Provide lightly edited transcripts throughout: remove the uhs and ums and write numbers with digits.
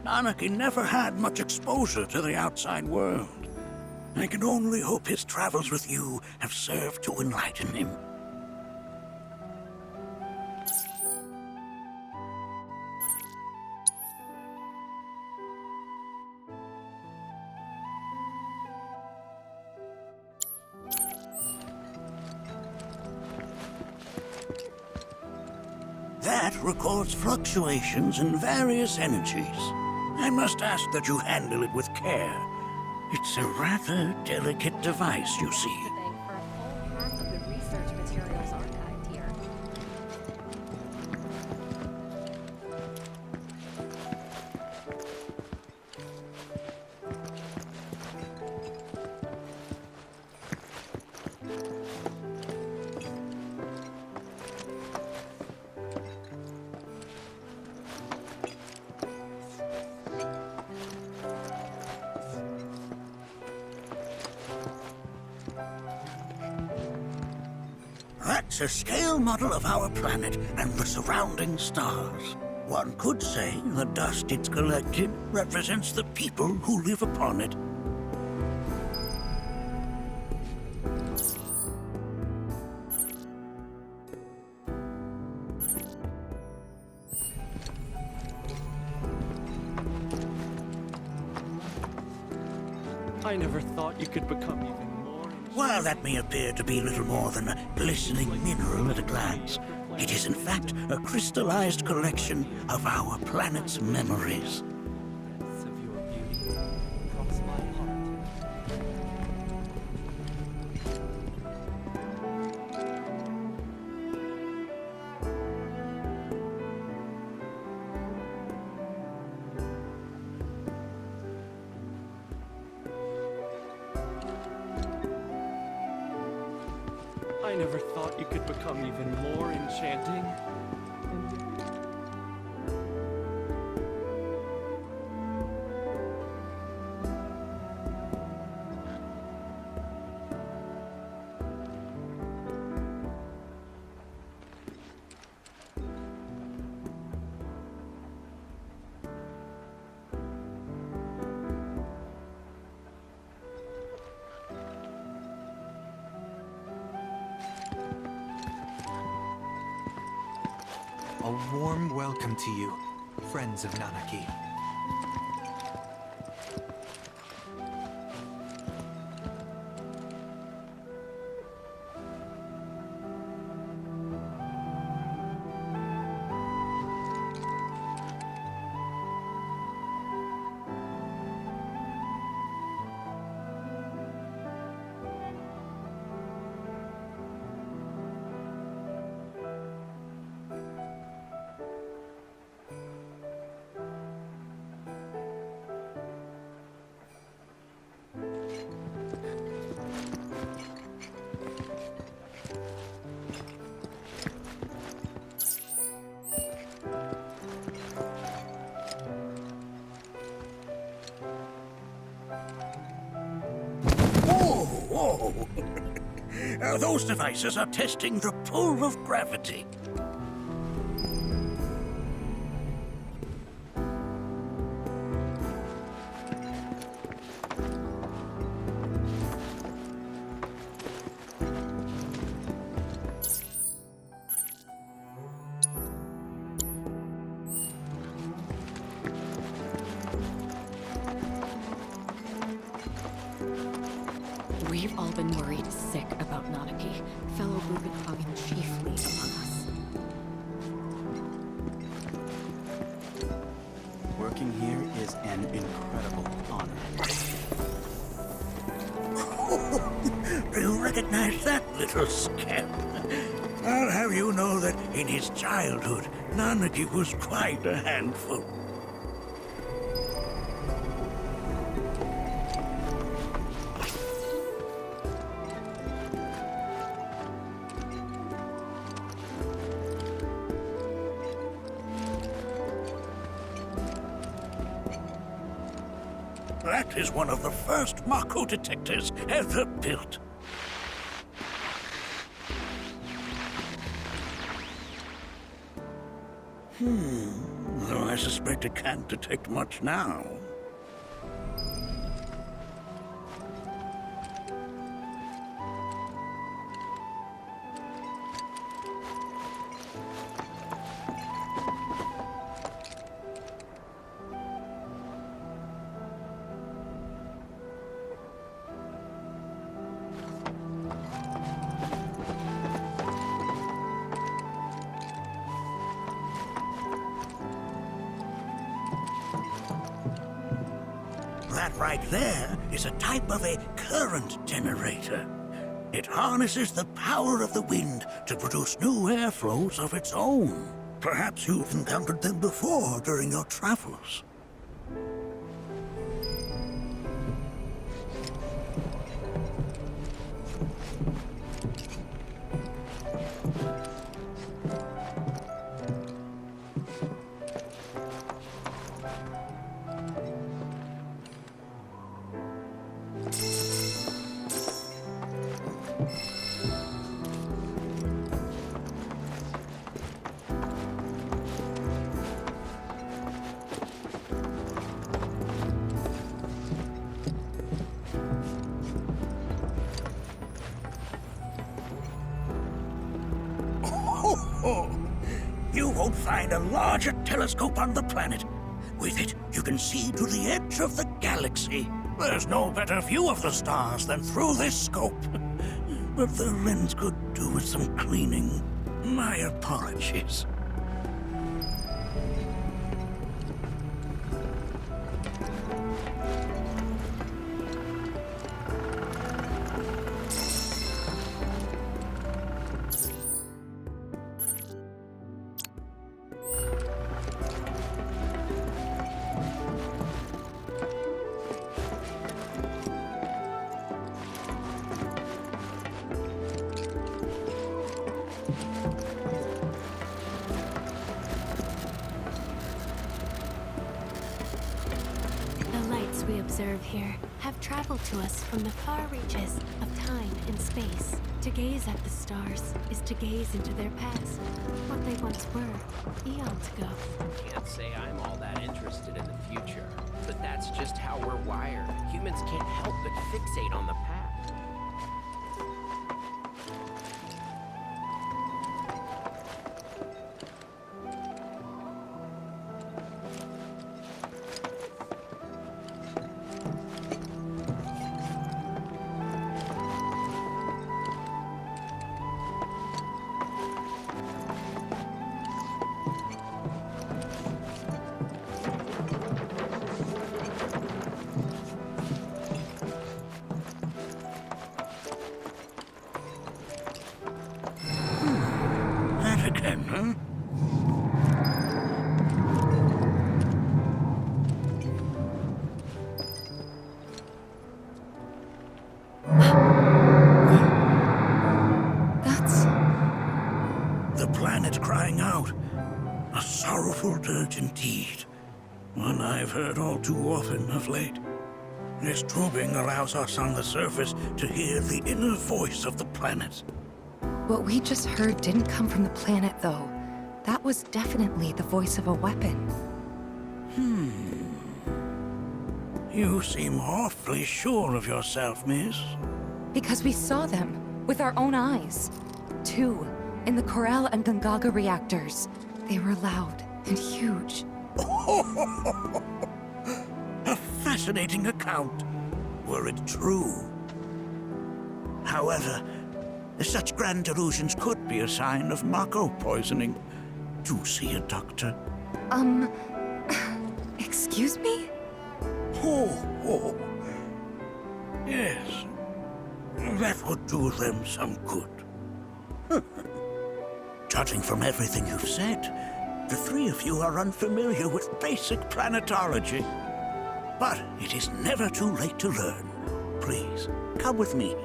Anarchy never had much exposure to the outside world. I can only hope his travels with you have served to enlighten him. That records fluctuations in various energies. I must ask that you handle it with care. It's a rather delicate device, you see. For a full half of the research materials archived here. That's a scale model of our planet and the surrounding stars. One could say the dust it's collected represents the people who live upon it. I never thought you could become even more... While that may appear to be little more than a glistening mineral at a glance, it is in fact a crystallized collection of our planet's memories. Depths of your beauty cross my heart. I never thought you could become even more enchanting. A warm welcome to you, friends of Nanaki. Whoa! Those devices are testing the pull of gravity. We've all been worried sick about Nanaki, fellow Bugenhagen chiefly among us. Working here is an incredible honor. Do you recognize that little scamp? I'll have you know that in his childhood, Nanaki was quite a handful. That is one of the first Mako detectors ever built. Though I suspect it can't detect much now. That right there is a type of a current generator. It harnesses the power of the wind to produce new airflows of its own. Perhaps you've encountered them before during your travels. You won't find a larger telescope on the planet. With it, you can see to the edge of the galaxy. There's no better view of the stars than through this scope. But the lens could do with some cleaning. My apologies. We observe here have traveled to us from the far reaches of time and space. To gaze at the stars is to gaze into their past, what they once were, eons ago. Can't say I'm all that interested in the future, but that's just how we're wired. Humans can't help but fixate on the past. Again, huh? That's... The planet crying out. A sorrowful dirge indeed. One I've heard all too often of late. This tubing allows us on the surface to hear the inner voice of the planet. What we just heard didn't come from the planet, though. That was definitely the voice of a weapon. You seem awfully sure of yourself, miss. Because we saw them, with our own eyes. Two, in the Corel and Gungaga reactors. They were loud and huge. A fascinating account, were it true. However, such grand delusions could be a sign of Mako poisoning. Do see a doctor. Excuse me? Oh. Yes. That would do them some good. Judging from everything you've said, the three of you are unfamiliar with basic planetology. But it is never too late to learn. Please, come with me.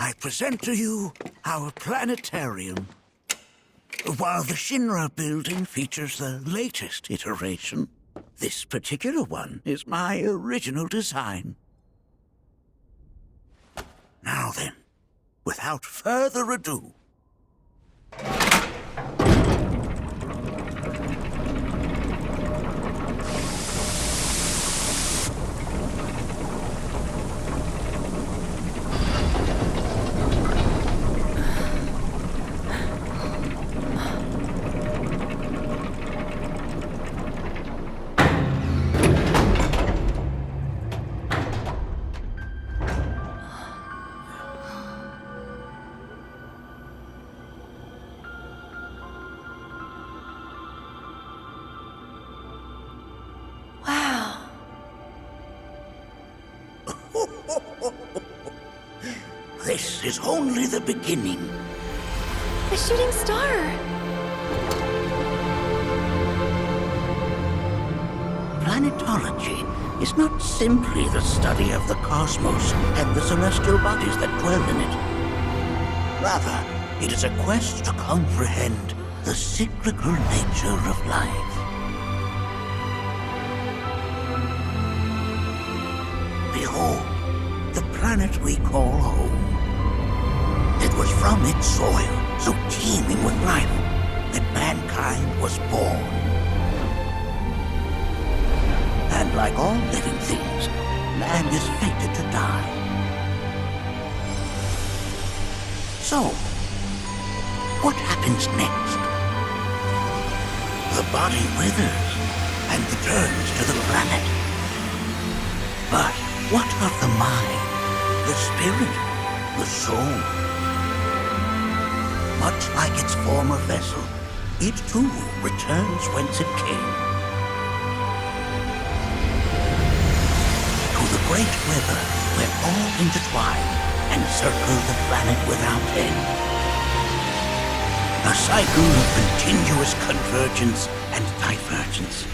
I present to you our planetarium. While the Shinra building features the latest iteration, this particular one is my original design. Now then, without further ado, Wow. this is only the beginning. A shooting star! Planetology is not simply the study of the cosmos and the celestial bodies that dwell in it. Rather, it is a quest to comprehend the cyclical nature of life. Behold, the planet we call home. It was from its soil, so teeming with life, that mankind was born. And like all living things, man is fated to die. So, what happens next? The body withers and returns to the planet. But what of the mind, the spirit, the soul? Much like its former vessel, it too returns whence it came. To the great river where all intertwine and circle the planet without end. A cycle of continuous convergence and divergence.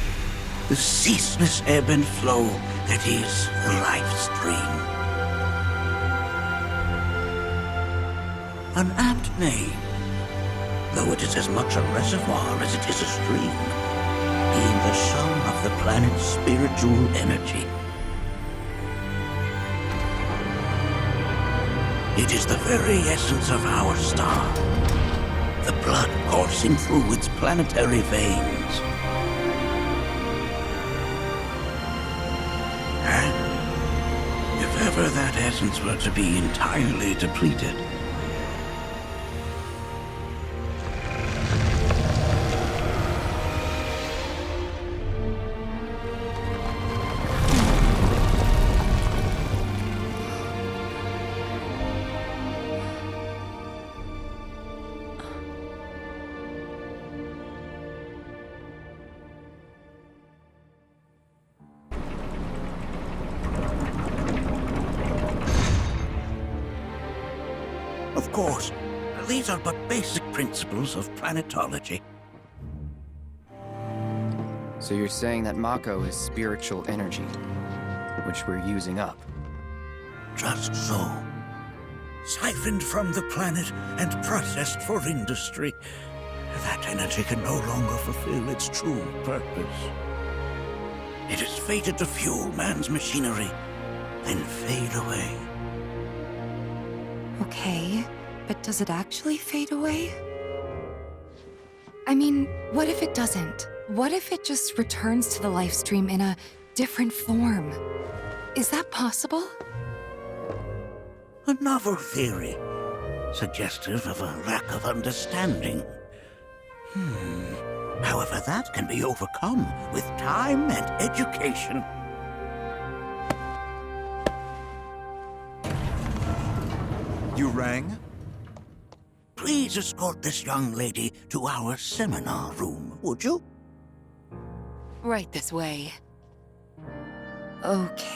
The ceaseless ebb and flow that is the life stream. An apt name, though it is as much a reservoir as it is a stream, being the sum of the planet's spiritual energy. It is the very essence of our star, the blood coursing through its planetary veins. And if ever that essence were to be entirely depleted, of course, these are but basic principles of planetology. So you're saying that Mako is spiritual energy, which we're using up? Just so. Siphoned from the planet and processed for industry, that energy can no longer fulfill its true purpose. It is fated to fuel man's machinery, then fade away. Okay, but does it actually fade away? I mean, what if it doesn't? What if it just returns to the life stream in a different form? Is that possible? A novel theory, suggestive of a lack of understanding. However, that can be overcome with time and education. You rang? Please escort this young lady to our seminar room, would you? Right this way. Okay.